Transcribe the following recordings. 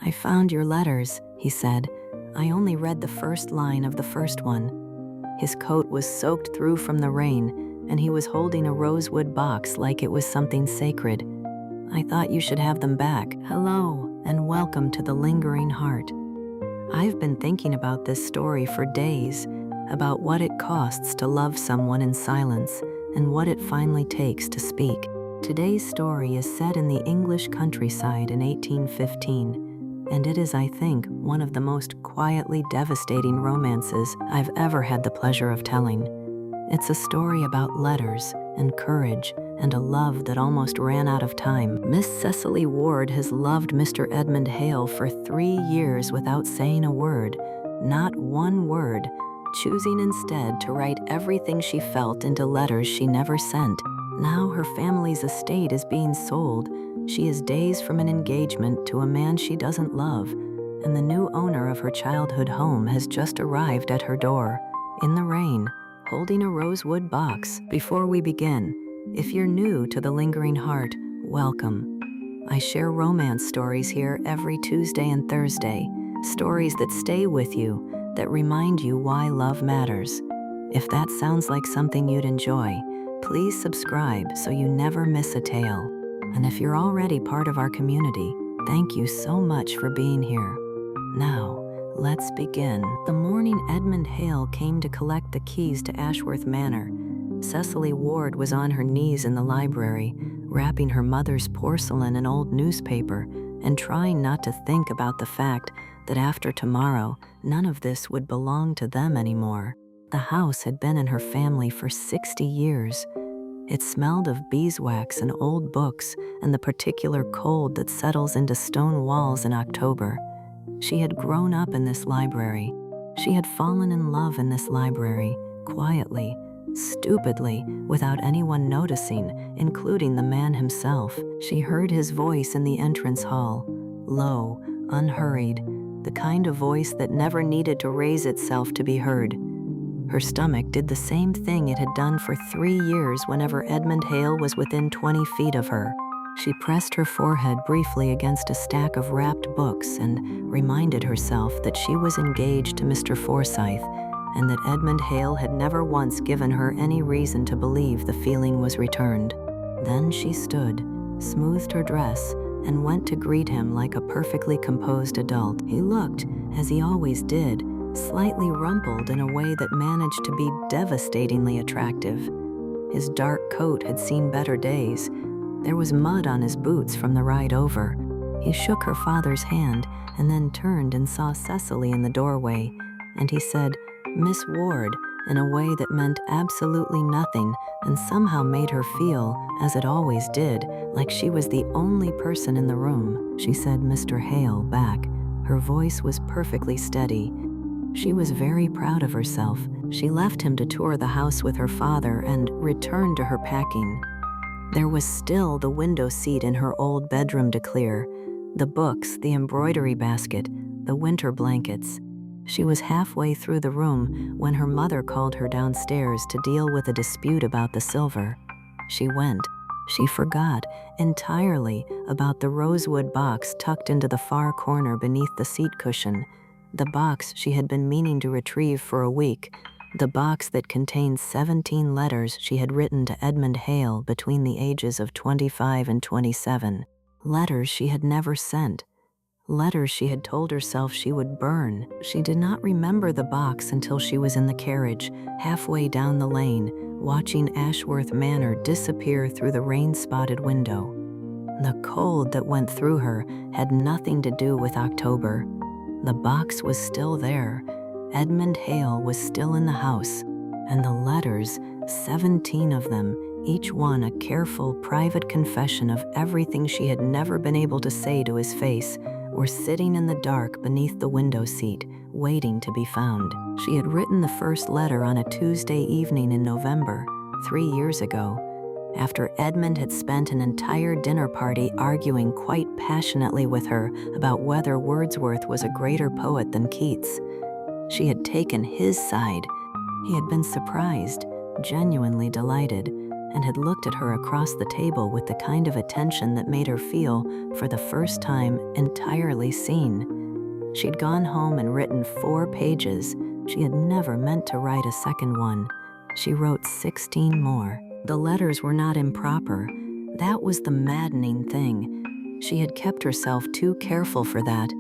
"I found your letters," he said. "I only read the first line of the first one." His coat was soaked through from the rain, and he was holding a rosewood box like it was something sacred. "I thought you should have them back. Hello, and welcome to the Lingering Heart." I've been thinking about this story for days, about what it costs to love someone in silence and what it finally takes to speak. Today's story is set in the English countryside in 1815, and it is, I think, one of the most quietly devastating romances I've ever had the pleasure of telling. It's a story about letters and courage and a love that almost ran out of time. Miss Cecily Ward has loved Mr. Edmund Hale for 3 years without saying a word, not one word, choosing instead to write everything she felt into letters she never sent. Now her family's estate is being sold. She is days from an engagement to a man she doesn't love, and the new owner of her childhood home has just arrived at her door, in the rain, holding a rosewood box. Before we begin, if you're new to The Lingering Heart, welcome. I share romance stories here every Tuesday and Thursday, stories that stay with you, that remind you why love matters. If that sounds like something you'd enjoy, please subscribe so you never miss a tale. And if you're already part of our community, thank you so much for being here. Now, let's begin. The morning Edmund Hale came to collect the keys to Ashworth Manor, Cecily Ward was on her knees in the library, wrapping her mother's porcelain in old newspaper and trying not to think about the fact that after tomorrow, none of this would belong to them anymore. The house had been in her family for 60 years. It smelled of beeswax and old books and the particular cold that settles into stone walls in October. She had grown up in this library. She had fallen in love in this library, quietly, stupidly, without anyone noticing, including the man himself. She heard his voice in the entrance hall, low, unhurried, the kind of voice that never needed to raise itself to be heard. Her stomach did the same thing it had done for 3 years whenever Edmund Hale was within 20 feet of her. She pressed her forehead briefly against a stack of wrapped books and reminded herself that she was engaged to Mr. Forsyth, and that Edmund Hale had never once given her any reason to believe the feeling was returned. Then she stood, smoothed her dress, and went to greet him like a perfectly composed adult. He looked, as he always did, slightly rumpled in a way that managed to be devastatingly attractive. His dark coat had seen better days. There was mud on his boots from the ride over. He shook her father's hand and then turned and saw Cecily in the doorway, and he said, "Miss Ward," in a way that meant absolutely nothing and somehow made her feel, as it always did, like she was the only person in the room. She said Mr. Hale back. Her voice was perfectly steady. She was very proud of herself. She left him to tour the house with her father and returned to her packing. There was still the window seat in her old bedroom to clear, the books, the embroidery basket, the winter blankets. She was halfway through the room when her mother called her downstairs to deal with a dispute about the silver. She went. She forgot entirely about the rosewood box tucked into the far corner beneath the seat cushion, the box she had been meaning to retrieve for a week, the box that contained 17 letters she had written to Edmund Hale between the ages of 25 and 27. Letters she had never sent. Letters she had told herself she would burn. She did not remember the box until she was in the carriage, halfway down the lane, watching Ashworth Manor disappear through the rain-spotted window. The cold that went through her had nothing to do with October. The box was still there. Edmund Hale was still in the house. And the letters, 17 of them, each one a careful, private confession of everything she had never been able to say to his face, were sitting in the dark beneath the window seat, waiting to be found. She had written the first letter on a Tuesday evening in November, 3 years ago, after Edmund had spent an entire dinner party arguing quite passionately with her about whether Wordsworth was a greater poet than Keats. She had taken his side. He had been surprised, genuinely delighted, and had looked at her across the table with the kind of attention that made her feel, for the first time, entirely seen. She'd gone home and written 4 pages. She had never meant to write a second one. She wrote 16 more. The letters were not improper. That was the maddening thing. She had kept herself too careful for that.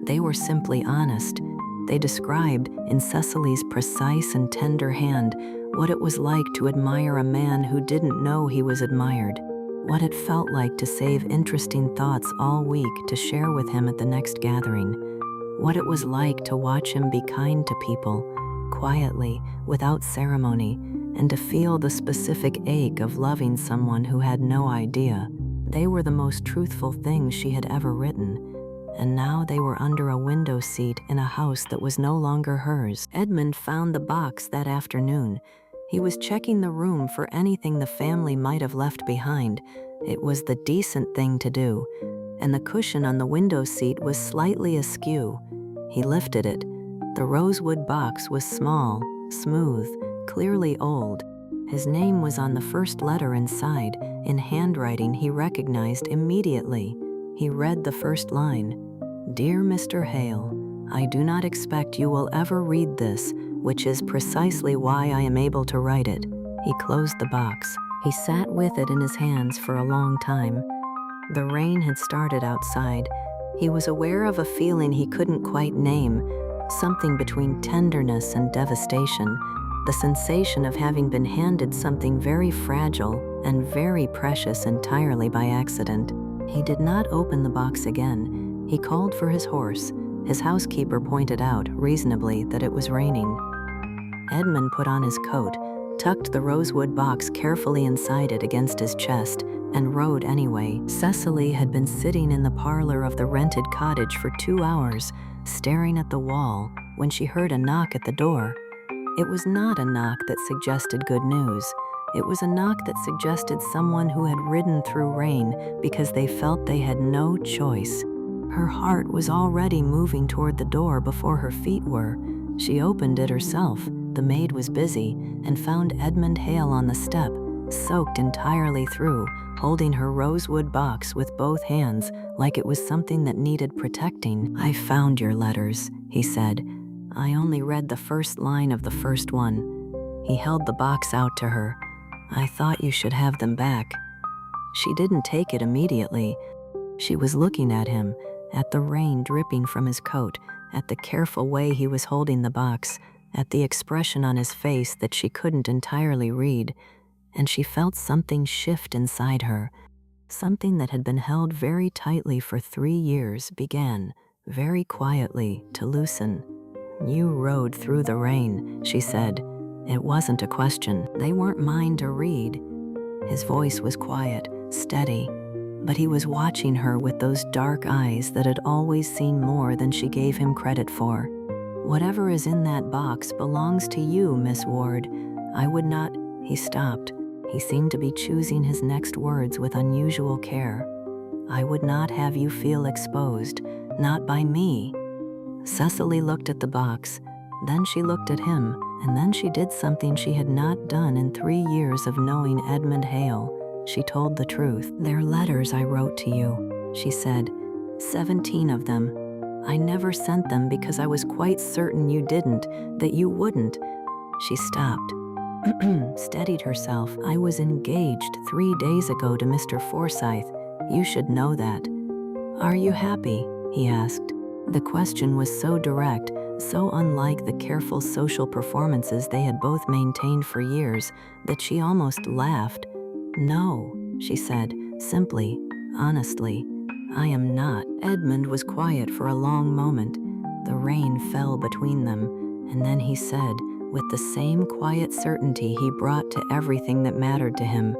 They were simply honest. They described, in Cecily's precise and tender hand, what it was like to admire a man who didn't know he was admired, what it felt like to save interesting thoughts all week to share with him at the next gathering, what it was like to watch him be kind to people, quietly, without ceremony, and to feel the specific ache of loving someone who had no idea. They were the most truthful things she had ever written, and now they were under a window seat in a house that was no longer hers. Edmund found the box that afternoon. He was checking the room for anything the family might have left behind. It was the decent thing to do, and the cushion on the window seat was slightly askew. He lifted it. The rosewood box was small, smooth, clearly old. His name was on the first letter inside, in handwriting he recognized immediately. He read the first line. "Dear Mr. Hale, I do not expect you will ever read this, which is precisely why I am able to write it." He closed the box. He sat with it in his hands for a long time. The rain had started outside. He was aware of a feeling he couldn't quite name, something between tenderness and devastation, the sensation of having been handed something very fragile and very precious entirely by accident. He did not open the box again. He called for his horse. His housekeeper pointed out, reasonably, that it was raining. Edmund put on his coat, tucked the rosewood box carefully inside it against his chest, and rode anyway. Cecily had been sitting in the parlor of the rented cottage for 2 hours, staring at the wall, when she heard a knock at the door. It was not a knock that suggested good news. It was a knock that suggested someone who had ridden through rain because they felt they had no choice. Her heart was already moving toward the door before her feet were. She opened it herself. The maid was busy, and found Edmund Hale on the step, soaked entirely through, holding her rosewood box with both hands like it was something that needed protecting. "I found your letters," he said. "I only read the first line of the first one." He held the box out to her. "I thought you should have them back." She didn't take it immediately. She was looking at him, at the rain dripping from his coat, at the careful way he was holding the box, at the expression on his face that she couldn't entirely read, and she felt something shift inside her. Something that had been held very tightly for 3 years began, very quietly, to loosen. "You rode through the rain," she said. It wasn't a question. They weren't mine to read. His voice was quiet, steady, but he was watching her with those dark eyes that had always seen more than she gave him credit for. "Whatever is in that box belongs to you, Miss Ward. I would not—" He stopped. He seemed to be choosing his next words with unusual care. "I would not have you feel exposed, not by me." Cecily looked at the box. Then she looked at him, and then she did something she had not done in 3 years of knowing Edmund Hale. She told the truth. "They're letters I wrote to you," she said. 17 of them. I never sent them because I was quite certain you didn't, that you wouldn't." She stopped, steadied herself. "I was engaged 3 days ago to Mr. Forsyth. You should know that." "Are you happy?" he asked. The question was so direct, so unlike the careful social performances they had both maintained for years, that she almost laughed. "No," she said, simply, honestly. "I am not." Edmund was quiet for a long moment. The rain fell between them, and then he said, with the same quiet certainty he brought to everything that mattered to him,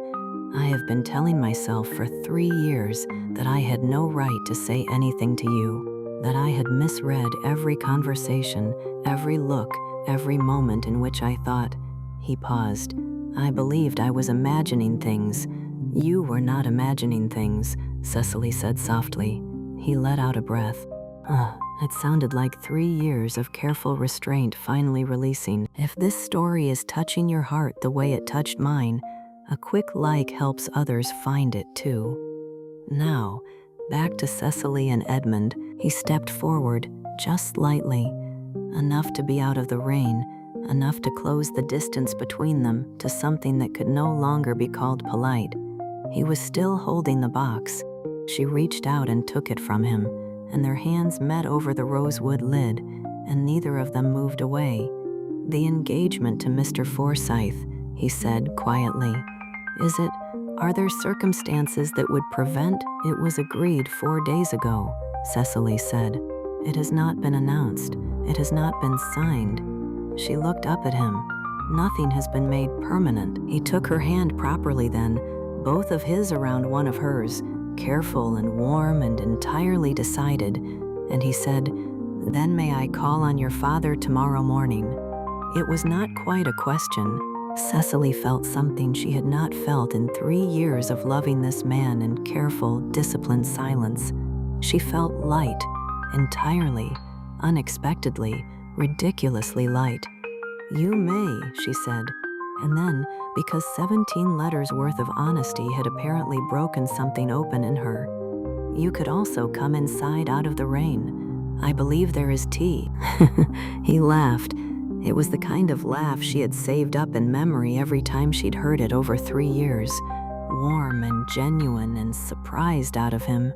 "I have been telling myself for 3 years that I had no right to say anything to you, that I had misread every conversation, every look, every moment in which I thought—" He paused. "I believed I was imagining things." "You were not imagining things," Cecily said softly. He let out a breath. It sounded like 3 years of careful restraint finally releasing. "If this story is touching your heart the way it touched mine, A quick like helps others find it too. Now, back to Cecily and Edmund. He stepped forward, just slightly, enough to be out of the rain, enough to close the distance between them to something that could no longer be called polite. He was still holding the box. She reached out and took it from him, and their hands met over the rosewood lid, and neither of them moved away. "The engagement to Mr. Forsyth," he said quietly. Are there circumstances that would prevent?" "It was agreed 4 days ago," Cecily said. "It has not been announced. It has not been signed." She looked up at him. "Nothing has been made permanent." He took her hand properly then, both of his around one of hers, careful and warm and entirely decided, and he said, "Then may I call on your father tomorrow morning?" It was not quite a question. Cecily felt something she had not felt in 3 years of loving this man in careful, disciplined silence. She felt light, entirely, unexpectedly, ridiculously light. "You may," she said. And then, because 17 letters worth of honesty had apparently broken something open in her, "You could also come inside out of the rain. I believe there is tea." He laughed. It was the kind of laugh she had saved up in memory every time she'd heard it over 3 years, warm and genuine and surprised out of him.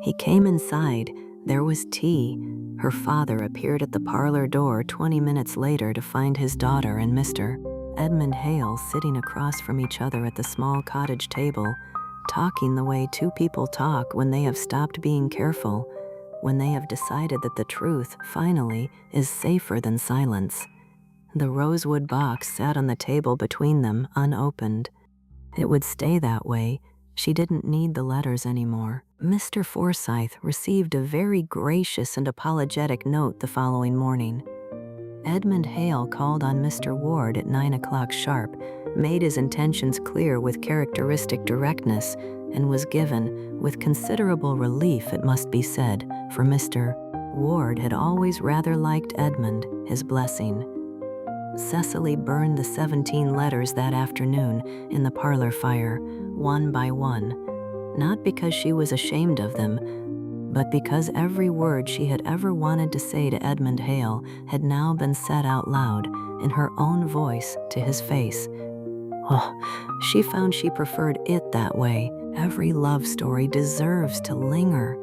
He came inside. There was tea. Her father appeared at the parlor door 20 minutes later to find his daughter and Mr. Edmund Hale sitting across from each other at the small cottage table, talking the way 2 people talk when they have stopped being careful, when they have decided that the truth, finally, is safer than silence. The rosewood box sat on the table between them, unopened. It would stay that way. She didn't need the letters anymore. Mr. Forsyth received a very gracious and apologetic note the following morning. Edmund Hale called on Mr. Ward at 9 o'clock sharp, made his intentions clear with characteristic directness, and was given, with considerable relief it must be said, for Mr. Ward had always rather liked Edmund, his blessing. Cecily burned the 17 letters that afternoon in the parlor fire, one by one, not because she was ashamed of them, but because every word she had ever wanted to say to Edmund Hale had now been said out loud, in her own voice, to his face. Oh, she found she preferred it that way. Every love story deserves to linger.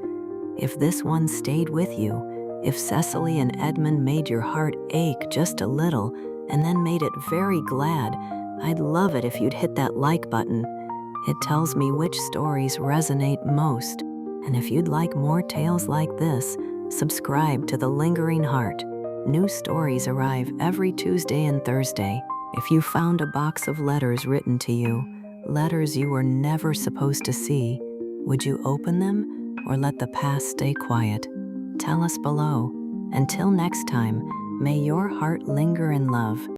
If this one stayed with you, if Cecily and Edmund made your heart ache just a little, and then made it very glad, I'd love it if you'd hit that like button. It tells me which stories resonate most. And if you'd like more tales like this, subscribe to The Lingering Heart. New stories arrive every Tuesday and Thursday. If you found a box of letters written to you, letters you were never supposed to see, would you open them or let the past stay quiet? Tell us below. Until next time, may your heart linger in love.